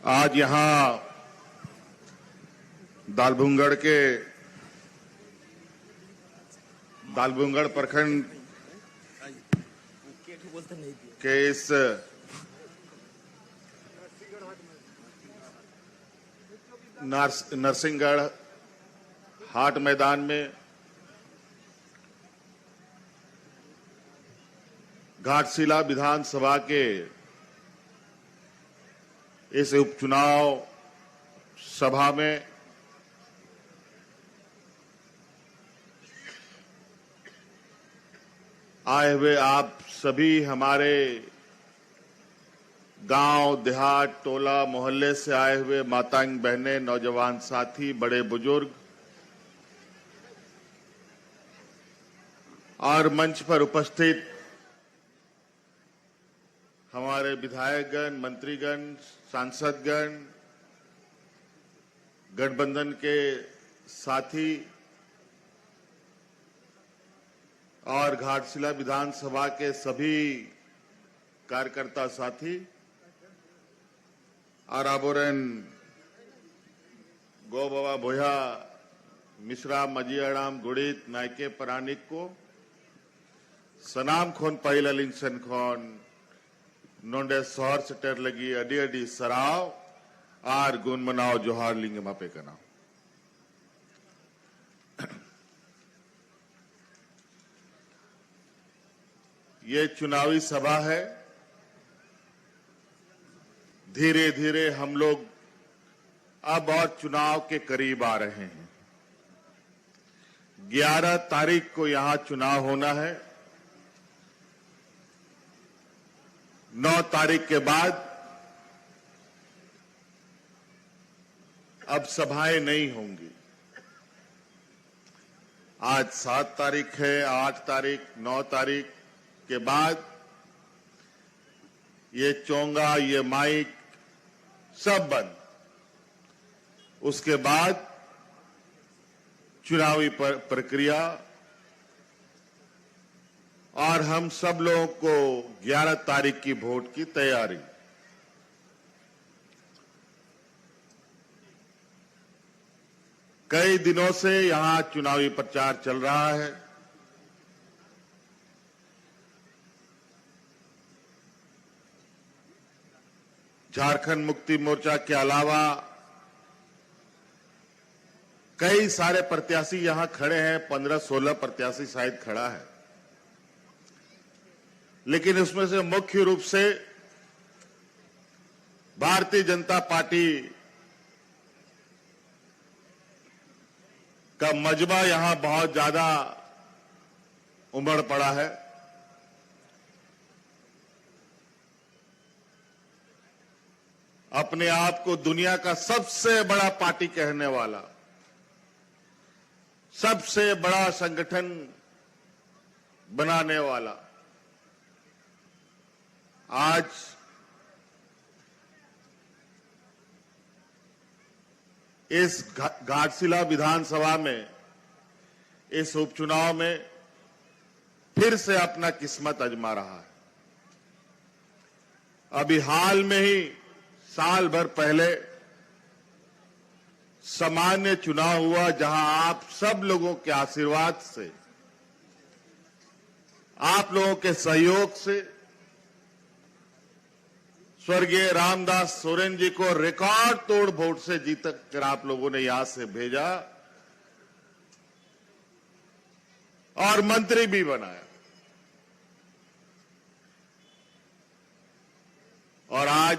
आज यहां दालभुंगड़ प्रखंड के इस नरसिंहगढ़ हाट मैदान में घाटशिला विधानसभा के इस उपचुनाव सभा में आए हुए आप सभी हमारे गांव, देहात, टोला, मोहल्ले से आए हुए माताएं, बहनें, नौजवान साथी, बड़े बुजुर्ग और मंच पर उपस्थित हमारे विधायकगण, मंत्रीगण, सांसदगण, गठबंधन के साथी और घाटशिला विधानसभा के सभी कार्यकर्ता साथी और आबोरन गो बाबा भोया मिश्रा मजियाड़ाम गुड़ित नायके परानिक को सनाम खोन पहिला लिंगसन खोन नोंडे शहर सटर लगी अडी अडी सराव आर गुण मनाओ जोहार लिंग मापे कनाओ। ये चुनावी सभा है। धीरे धीरे हम लोग अब और चुनाव के करीब आ रहे हैं। 11 तारीख को यहां चुनाव होना है। 9 तारीख के बाद अब सभाएं नहीं होंगी। आज 7 तारीख है, 8 तारीख, 9 तारीख के बाद ये चोंगा, ये माइक सब बंद। उसके बाद चुनावी प्रक्रिया और हम सब लोगों को 11 तारीख की वोट की तैयारी। कई दिनों से यहां चुनावी प्रचार चल रहा है। झारखंड मुक्ति मोर्चा के अलावा कई सारे प्रत्याशी यहां खड़े हैं। 15-16 प्रत्याशी शायद खड़ा है, लेकिन उसमें से मुख्य रूप से भारतीय जनता पार्टी का मजबा यहां बहुत ज्यादा उमड़ पड़ा है। अपने आप को दुनिया का सबसे बड़ा पार्टी कहने वाला, सबसे बड़ा संगठन बनाने वाला आज इस घाटशिला विधानसभा में, इस उपचुनाव में फिर से अपना किस्मत आजमा रहा है। अभी हाल में ही साल भर पहले सामान्य चुनाव हुआ, जहां आप सब लोगों के आशीर्वाद से, आप लोगों के सहयोग से स्वर्गीय रामदास सोरेन जी को रिकॉर्ड तोड़ वोट से जीत कर आप लोगों ने यहां से भेजा और मंत्री भी बनाया। और आज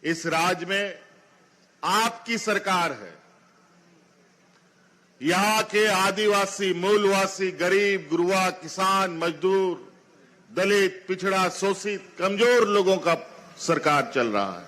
इस राज्य में आपकी सरकार है। यहां के आदिवासी, मूलवासी, गरीब, गुरुआ, किसान, मजदूर, दलित, पिछड़ा, शोषित, कमजोर लोगों का सरकार चल रहा है।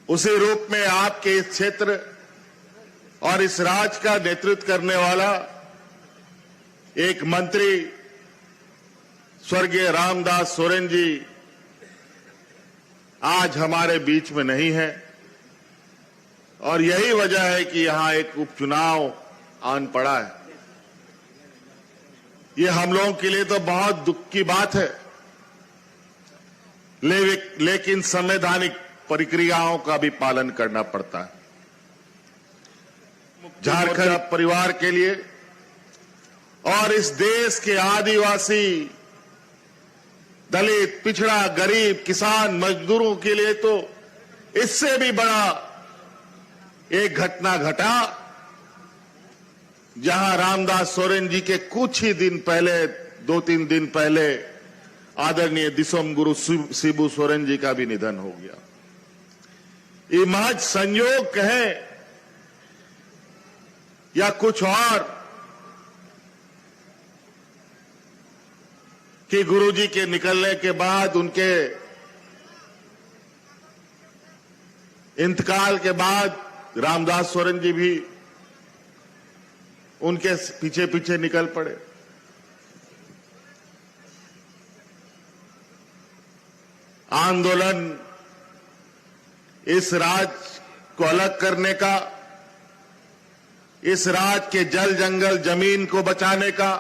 उसी रूप में आपके इस क्षेत्र और इस राज्य का नेतृत्व करने वाला एक मंत्री स्वर्गीय रामदास सोरेन जी आज हमारे बीच में नहीं है और यही वजह है कि यहां एक उपचुनाव आन पड़ा है। ये हम लोगों के लिए तो बहुत दुख की बात है, लेकिन संवैधानिक प्रक्रियाओं का भी पालन करना पड़ता है। झारखंड परिवार के लिए और इस देश के आदिवासी, दलित, पिछड़ा, गरीब, किसान, मजदूरों के लिए तो इससे भी बड़ा एक घटना घटा, जहां रामदास सोरेन जी के कुछ ही दिन पहले, 2-3 दिन पहले आदरणीय दिसोम गुरु शिबू सोरेन जी का भी निधन हो गया। ये महज संयोग कहें या कुछ और कि गुरुजी के निकलने के बाद, उनके इंतकाल के बाद रामदास सोरेन जी भी उनके पीछे पीछे निकल पड़े। आंदोलन इस राज्य को अलग करने का, इस राज्य के जल जंगल जमीन को बचाने का,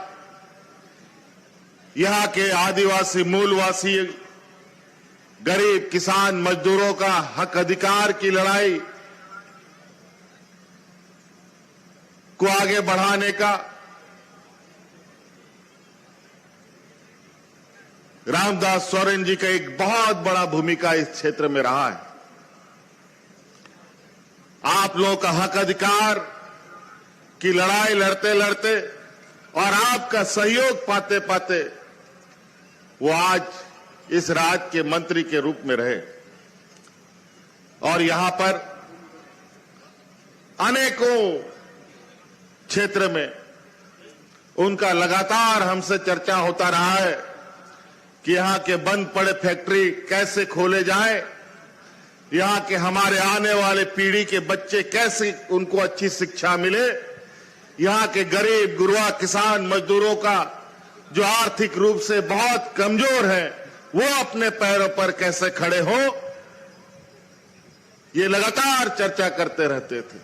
यहां के आदिवासी मूलवासी गरीब किसान मजदूरों का हक अधिकार की लड़ाई को आगे बढ़ाने का रामदास सोरेन जी का एक बहुत बड़ा भूमिका इस क्षेत्र में रहा है। आप लोगों का हक अधिकार की लड़ाई लड़ते लड़ते और आपका सहयोग पाते पाते वो आज इस राज्य के मंत्री के रूप में रहे और यहां पर अनेकों क्षेत्र में उनका लगातार हमसे चर्चा होता रहा है कि यहां के बंद पड़े फैक्ट्री कैसे खोले जाएं, यहां के हमारे आने वाले पीढ़ी के बच्चे कैसे उनको अच्छी शिक्षा मिले, यहां के गरीब गुरबा किसान मजदूरों का जो आर्थिक रूप से बहुत कमजोर है वो अपने पैरों पर कैसे खड़े हो, ये लगातार चर्चा करते रहते थे।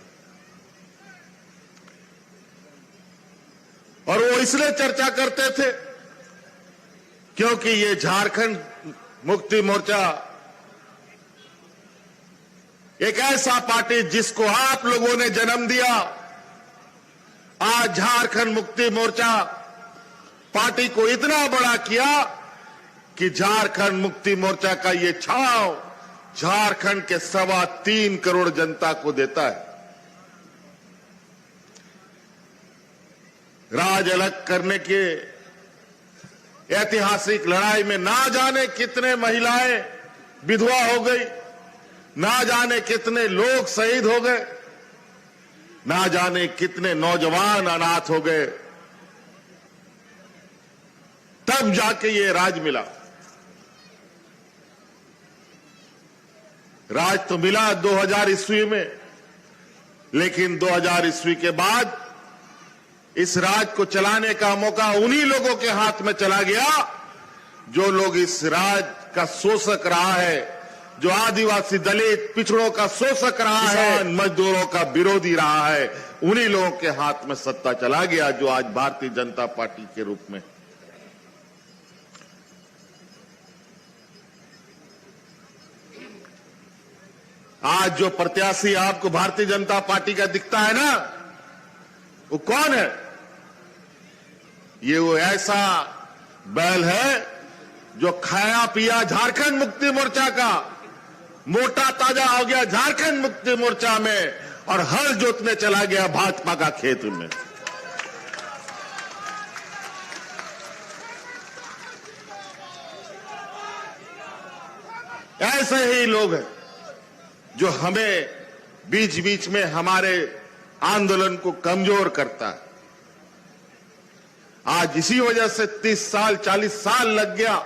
और वो इसलिए चर्चा करते थे क्योंकि ये झारखंड मुक्ति मोर्चा एक ऐसा पार्टी जिसको आप लोगों ने जन्म दिया। आज झारखंड मुक्ति मोर्चा पार्टी को इतना बड़ा किया कि झारखंड मुक्ति मोर्चा का ये छाव झारखंड के 3.25 करोड़ जनता को देता है। राज अलग करने के ऐतिहासिक लड़ाई में ना जाने कितने महिलाएं विधवा हो गई, ना जाने कितने लोग शहीद हो गए, ना जाने कितने नौजवान अनाथ हो गए, तब जाके ये राज मिला। राज तो मिला 2000 ईस्वी में, लेकिन 2000 ईस्वी के बाद इस राज को चलाने का मौका उन्हीं लोगों के हाथ में चला गया जो लोग इस राज का शोषक रहा है, जो आदिवासी दलित पिछड़ों का शोषक रहा है, मजदूरों का विरोधी रहा है। उन्हीं लोगों के हाथ में सत्ता चला गया जो आज भारतीय जनता पार्टी के रूप में। आज जो प्रत्याशी आपको भारतीय जनता पार्टी का दिखता है ना, वो कौन है? ये वो ऐसा बैल है जो खाया पिया झारखंड मुक्ति मोर्चा का, मोटा ताजा हो गया झारखंड मुक्ति मोर्चा में और हल जोतने चला गया भाजपा का खेत में। ऐसे ही लोग हैं जो हमें बीच बीच में हमारे आंदोलन को कमजोर करता है। आज इसी वजह से 30 साल 40 साल लग गया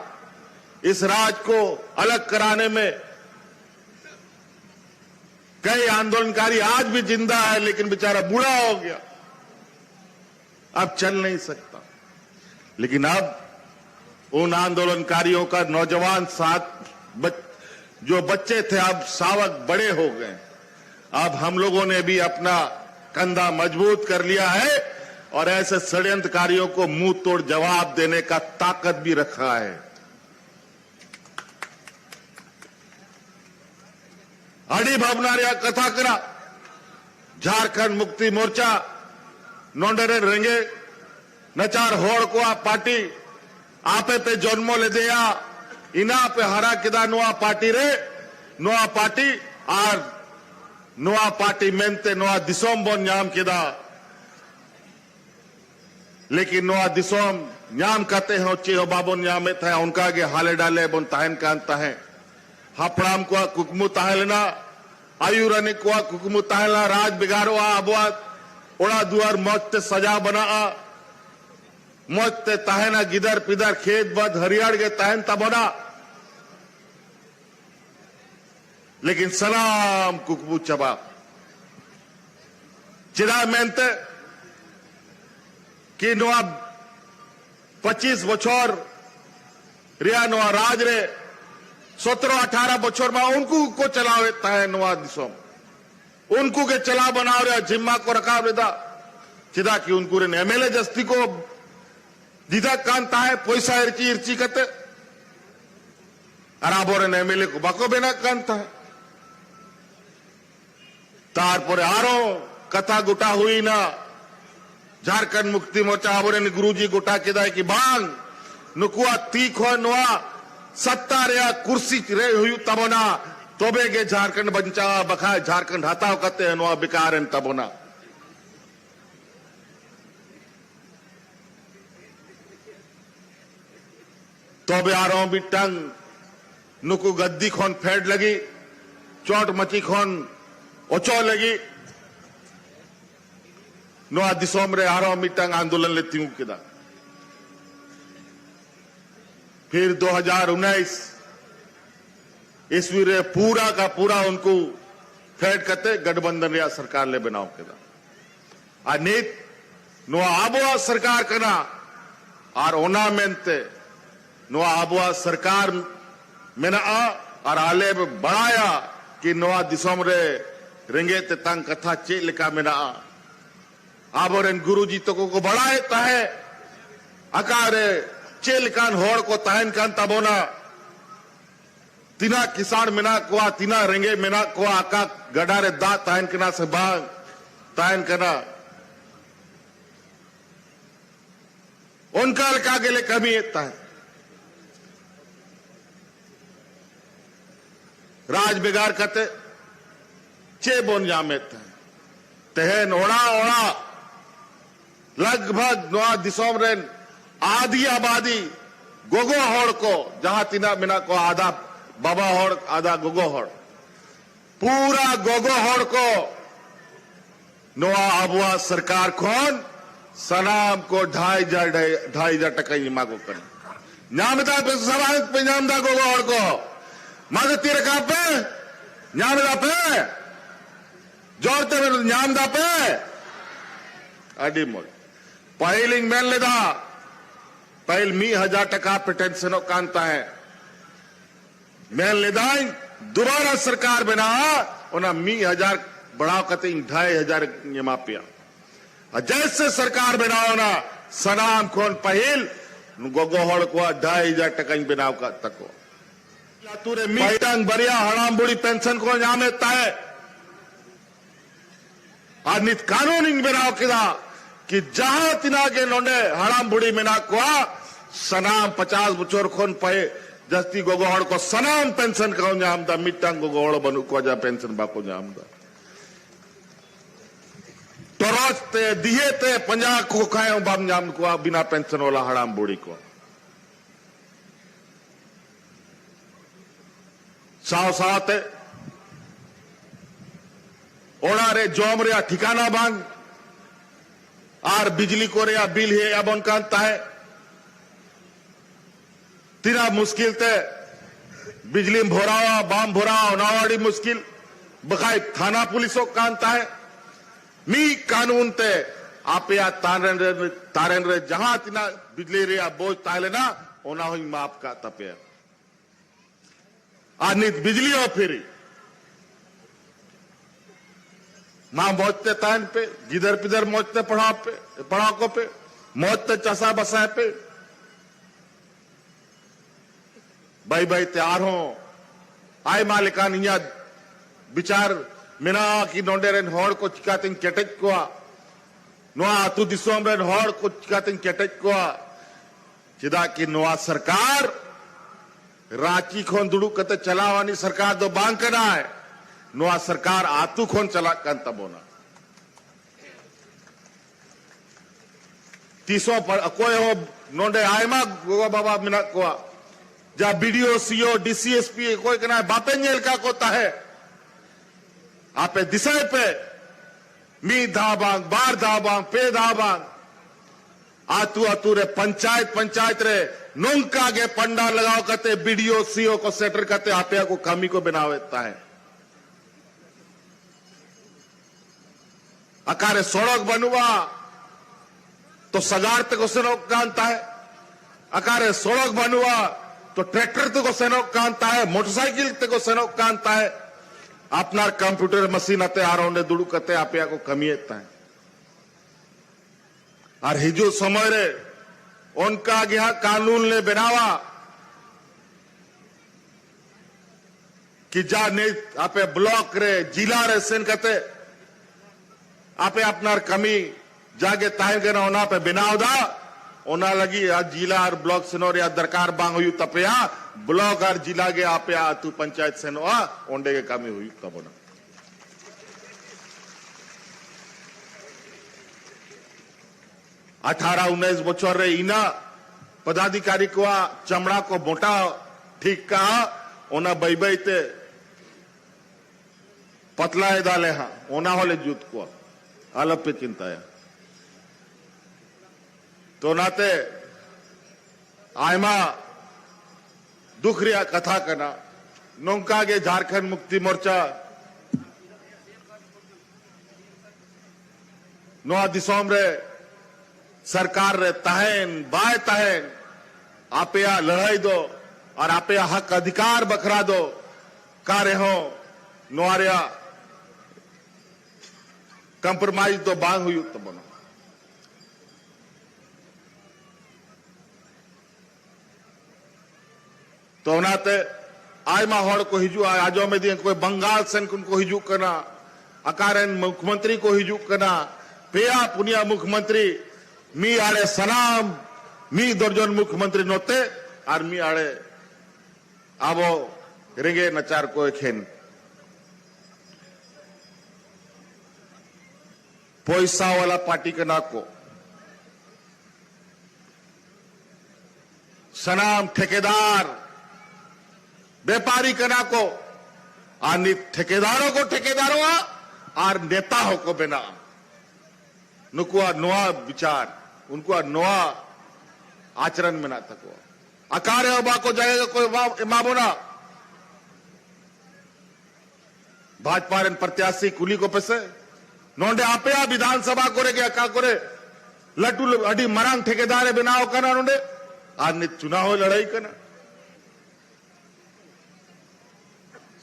इस राज्य को अलग कराने में। कई आंदोलनकारी आज भी जिंदा है, लेकिन बेचारा बूढ़ा हो गया, अब चल नहीं सकता। लेकिन अब उन आंदोलनकारियों का नौजवान साथ जो बच्चे थे अब सावक बड़े हो गए। अब हम लोगों ने भी अपना कंधा मजबूत कर लिया है और ऐसे षड्यंत्रकारियों को मुंह तोड़ जवाब देने का ताकत भी रखा है। अड़ी भावनारिया कथा करा झारखंड मुक्ति मोर्चा नोंडरे रेंगे नचार होड़ को आ पार्टी आपे पे जन्मो ले दिया इना पे हरा किदा नुआ पार्टी रे नुआ पार्टी आर नुआ पार्टी मेनते नुआ दिसोम बोन नाम किदा लेकिन नुआ दिसोम नाम कहते हैं चेहो बाबोन नाम थे उनका के हाले डाले बोन ताहन कांता है हापड़ाम को कुकमु ताहलना आयुरानी को कुकमु ताहला राज बिगाड़ो अबुआ ओड़ा दुआर मौत सजा बना मौत ताहना गिदर पिदर खेत बद हरियाण के ताहन तबोना लेकिन सलाम कुकबू चबा चिदा मेनते कि नोआ 25 बछर रिया नोआ राज रे 17-18 बछर में उनको को चलावे ताहे नोआ दिसोम उनको के चला बनाव रे जिम्मा को रखा बेदा चिदा कि उनको रे एमएलए जस्ती को दीदा कांता है पैसा इर्ची इर्ची कते अराबोरे एमएलए को बाको बेना कांता है तारपरे आरो कथा गुटा हुई ना झारखंड मुक्ति मोर्चा आबोरे गुरुजी गुटा किदा कि बांग नुकुआ तीखो नुआ सत्ता रे कुर्सी रे हुई तबोना तोबे के झारखंड बंचा बखा झारखंड हताव करते हैं नुआ बिकार तबोना तोबे आरो बिटंग नुकु गद्दी खोन फेड लगी चोट मची खोन ओचो लगी नुआ दिसोम रे आरो मिटंग आंदोलन लेती हूं किदा फिर 2019 ईस्वी रे पूरा का पूरा उनको फेड करते गठबंधन रिया सरकार ले बनाओ किदा अनित नुआ आबुआ सरकार कना और ओना मेनते नुआ आबुआ सरकार मेना और आले बढ़ाया कि नुआ दिसोम रे रेंगे ते तंग कथा चे लिखा मेना आबोरेन गुरुजी तो को बढ़ाए ताहे अकारे चे लिखान होड़ को ताहन कान तबोना तिना किसान मेना को तिना रेंगे मेना को आका गडारे दा ताहन कना से बाग ताहन कना उनका लका के लिए कमी इतना है राज बिगाड़ करते चे बोन जामेत है तहन ओड़ा ओड़ा लगभग नौ दिसोम रेन आधी आबादी गोगो होड़ को जहां तिना मिना को आधा बाबा होड़ आधा गोगो होड़ पूरा गोगो होड़ को नोआ आबुआ सरकार खोन सलाम को 2,500 टका मांगो कर नामदा पे सवाल पे नामदा गोगो होड़ को मागे तीर का पे नामदा पे जोरते में नामदा पे अडी मोल पहिलिंग मेन लेदा पहल 1000 टका पेटेंशनो कांता है मेन लेदा दोबारा सरकार बना उना 1000 बढ़ाव करते 2,500 ये मापिया जैसे सरकार बनाओ ना सनाम खोन पहिल गोगोहड़ को 2,500 टका बनाव का तको तुरे मीटंग बरिया हड़ाम बुड़ी पेंशन को नामे ताए और नित कानून बनाव किदा कि जहां तिना के नोंडे हड़ाम बुड़ी मिना को सनाम 50 बचोर खोन पे जस्ती गोगोहड़ को सनाम पेंशन का नामदा मीटंग गोगोहड़ बनु को जा पेंशन बाको नामदा टोरोचते दिहेते 50 को खाए बाम नाम को बिना पेंशन वाला हड़ाम बुड़ी को साव साते ओड़ा रे जोम रे ठिकाना बांग और बिजली को रे बिल है अब उनका है तीरा मुश्किल ते बिजली भोरावा बाम भोरावा नावाड़ी मुश्किल बखाई थाना पुलिसों कांता है मी कानून ते आप या तारेन रे जहां तिना बिजली रे बोझ ताले ना ओना हुई माप का तपे आनित बिजली और फिर मां मौजते तहन पे जिधर पिधर मौजते पढ़ाको पे मौजते चसा बसाए पे भाई भाई तैयार हो आय मालिकान इया विचार मेना कि नोंडे रेन हॉर को चिकातिन केटेज को नोआ अतु दिसोम रेन हॉर को चिकातिन केटेज को चिदा कि नोआ सरकार रांची खोन दुड़ू कते चलावानी सरकार दो बांग करना है नोआ सरकार आतु खोन चला कन तबोना तीसों पर कोई हो नोंडे आयमा गोवा बाबा मिना को जा बीडीओ सीओ डीसीएसपी कोई कहना है बापे जेल का कोता है आपे दिशाए पे मी धाबांग बार धाबांग पे धाबांग आतु रे पंचायत रे नोंका के पंडा लगाओ करते बीडीओ सीओ को सेटर करते आपे को कमी को बनावेता है अकारे सड़क बनवा तो सजारते को सेनोक कांता है अकारे सड़क बनवा तो ट्रैक्टर ते को सेनोक कांता है मोटरसाइकिल ते को सेनोक कांता है अपना कंप्यूटर मशीन आते आरोंडे दुड़ू करते आपे को कमी है और हिजू समय रे उनका गया कानून ने बनावा कि जा ने आपे ब्लॉक रे जिला रे सेन करते आपे अपना कमी जागे ताहे गना ओना पे बनाव दा ओना लगी आज जिला और ब्लॉक सेनोर या दरकार बांग हुई तपया ब्लॉक और जिला के आपे तू पंचायत सेनो ओंडे के कमी हुई तब ना 18-19 बच्चों रे इना पदाधिकारी को चमड़ा को मोटा ठीक कहा ओना बई ते पतला डाले हाँ ओना होले जूत को अलग पे चिंता है तो नाते आयमा दुख रिया कथा करना नौका के झारखंड मुक्ति मोर्चा नोआ दिसोम रे सरकार रे तहन बाय तहन आपया लड़ाई दो और आपया हक अधिकार बखरा दो कार्य हो नोआरिया कंप्रोमाइज दो बांग हुई तो बनो तो नाते आयमा हड़ को हिजू आजो में दिए कोई बंगाल सेन को हिजू करना अकारन मुख्यमंत्री को हिजू करना पेया पुनिया मुख्यमंत्री मी आड़े सनाम मी दर्जन मुख्यमंत्री नोते और मी आड़े आबो रेंगे नचार को खेन पैसा वाला पार्टी के ना को सनाम ठेकेदार व्यापारी कना को और ठेकेदारों को ठेकेदारों और नेताओं को बिना नुकुआ नोआ विचार उनको नोआ आचरण में ना तको अकार को जाएगा कोई मामोना भाजपा प्रत्याशी कुली को पैसे नोंडे आपे विधानसभा को रे अका को लटू अडी मरांग ठेकेदार बनाओ करना नोंडे आज चुनाव लड़ाई करना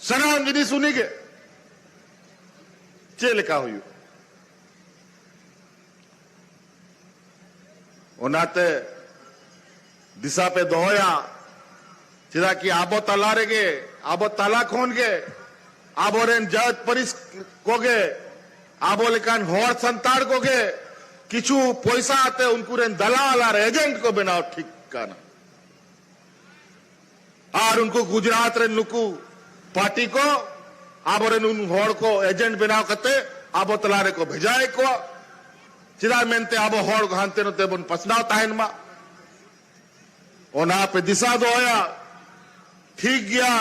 सनाम जिनी सुनी के चे लिखा हुई ओनाते दिशा पे दोया चिदा कि आबो तला रे गे आबो तला खोन गे आबो रेन जज परिस को गे आबो लेकान होर संताड़ को गे किचु पैसा आते उनको रेन दलाल और एजेंट को बनाओ ठीक करना और उनको गुजरात रे नुकू पार्टी को आबो रेन उन होर को एजेंट बनाओ करते आबो तलारे को भेजाए को चिदा मेनते आबो होर को हानते नते बन पसनाव ताहन मा ओना पे दिशा दोया ठीक गया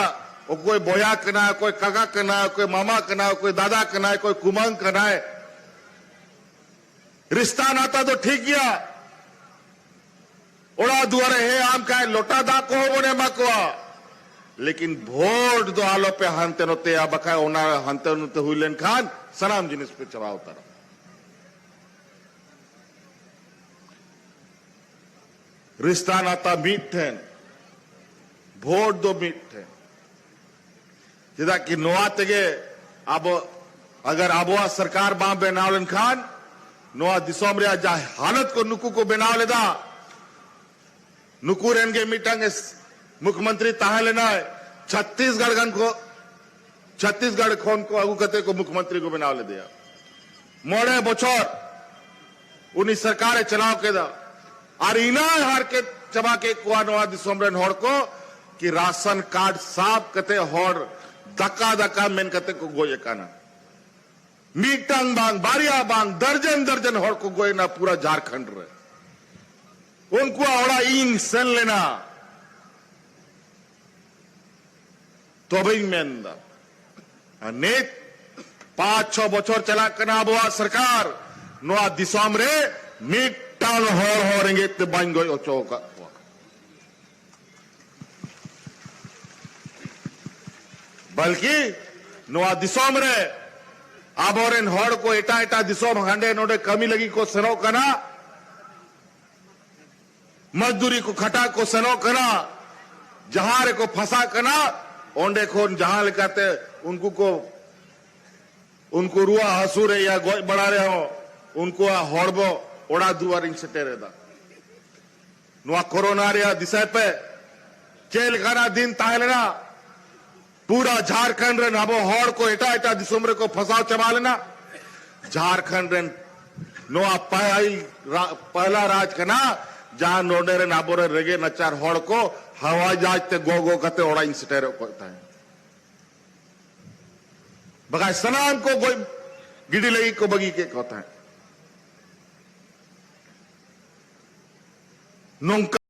वो कोई बोया कना है कोई काका कना है कोई मामा कना है कोई दादा कना है कोई कुमांग कना है रिश्ता नाता तो ठीक गया ओड़ा दुआरे है आम का लोटा दा को बोने मकवा लेकिन वोट दो आलो पे हंते नोते या बका ओना हंते नोते हुईलेन खान सनाम जिनिस पे चढ़ाव तारा रिश्ता नाता मीट थे वोट दो मीट थे चिदा कि नोआ तेगे अब अगर आबोआ सरकार बा बनाव लेनखान नोआ दिसोम रे जा हालत को नुकु को बनाव लेदा नुकु रेन के मिटांग मुख्यमंत्री ताहे लेना है छत्तीसगढ़ खोन को अगु कते को मुख्यमंत्री को बनाव ले दिया मोड़े बोछोर उन्हीं सरकार चलाव के दा और इना हार के चबा के कुआ नोआ दिसोम रेन होड़ को कि राशन कार्ड साफ कते होड़ धक्का धक्का मेन कते को गोये काना मीटांग बांग बारिया बांग दर्जन दर्जन होड़ को गोये ना पूरा झारखंड रे उनको ओड़ा इन सेन लेना तो भाई मेंदा नेत 5-6 बछर चला कना आबोआ सरकार नोआ दिसोम रे मीटांग होरेंगे ते बांग गोय ओचोका बल्कि नोआ दिसोम रे आबोरेन होड़ को एटा एटा दिसोम हांडे नोडे कमी लगी को सनो कना मजदूरी को खटा को सनो कना जहां रे को फंसा कना ओंडे खोन जहां लेकाते उनको रुआ हसूरे या गोय बड़ा रहे हो उनको होड़बो ओड़ा दुआरिंग सेटेरे दा नोआ कोरोना रे दिशा पे जेल खाना दिन ताहलेना पूरा झारखंड रे नाबो होड़ को एटा एटा दिसोम रे को फसाव चबा लेना झारखंड रे नोआ पहला राज कना जहां नोडे रे नाबो रे रेगे नचार होड़ को हवाई जहाज ते गो कते ओड़ा इन सेटेरे को ताहे बगाय सनाम को गोई गिडी लगी को बगी के कहता है नोंका